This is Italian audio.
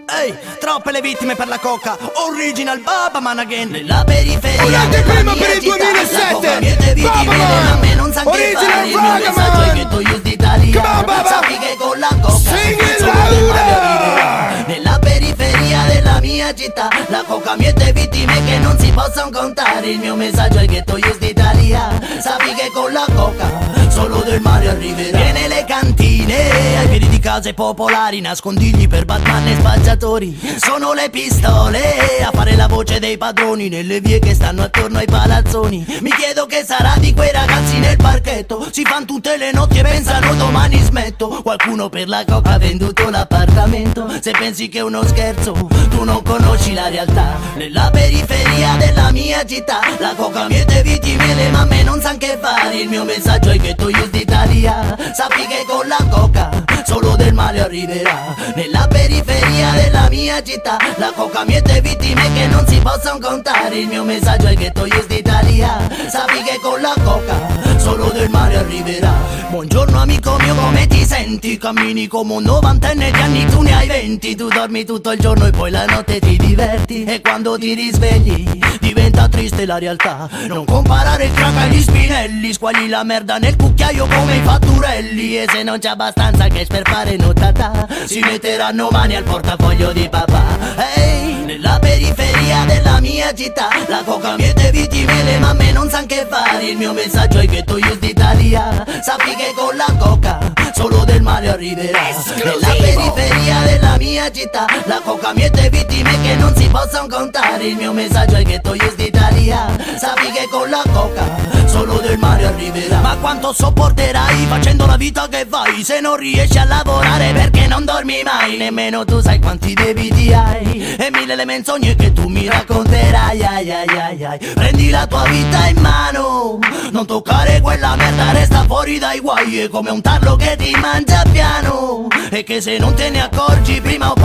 Ehi, troppe le vittime per la coca. Original Baba Man again. Nella periferia Un'anteprima per il 2007. Baba Man. Original Baba Man. Sappi che con la coca Sing it louder. nella periferia della mia città la coca miete vittime che non si possono contare. Il mio messaggio è che tu use d'Italia. Sappi che con la coca solo del mare arriverà. E nelle cantine, ai piedi di case popolari, nascondigli per Batman e spacciatori. Sono le pistole a fare la voce dei padroni nelle vie che stanno attorno ai palazzoni. Mi chiedo che sarà di quei ragazzi nel parchetto. Si fanno tutte le notti e pensano domani smetto. Qualcuno per la coca ha venduto l'appartamento. Se pensi che è uno scherzo, tu non conosci la realtà. Nella periferia della mia città la coca miete vittime, le mamme non sanno che fare. Il mio messaggio è che tu use d'Italia. Sappi che con la coca solo del male arriverà. Nella periferia della mia città la coca miete vittime che non si possono contare. Il mio messaggio è che tu use d'Italia. Sappi che con la coca solo del male arriverà. Buongiorno amico mio, come ti senti? Cammini come un novantenne di anni, tu ne hai 20. Tu dormi tutto il giorno e poi la notte ti diverti. E quando ti risvegli diventa triste la realtà. Non comparare il crack agli spinelli. Squagli la merda nel cucchiaio come i fatturelli. E se non c'è abbastanza cash per fare nuotata, si metteranno mani al portafoglio di papà. Ehi, nella periferia della mia città la coca miete vittime, le mamme non sanno che fare. Il mio messaggio è che tu use d'Italia. Sappi che con la coca solo del male arriverà. Nella periferia della mia città la coca miete vittime che non si possono contare. Il mio messaggio è che tu use d'Italia. Sappi che con la coca solo del male arriverà. Ma quanto sopporterai facendo la vita che fai se non riesci a lavorare perché non dormi mai? Nemmeno tu sai quanti debiti hai e mille le menzogne che tu mi racconterai. Ai, ai, ai, ai. Prendi la tua vita in mano, non toccare quella merda, resta fuori dai guai. È come un tarlo che ti mangia piano e che se non te ne accorgi prima o poi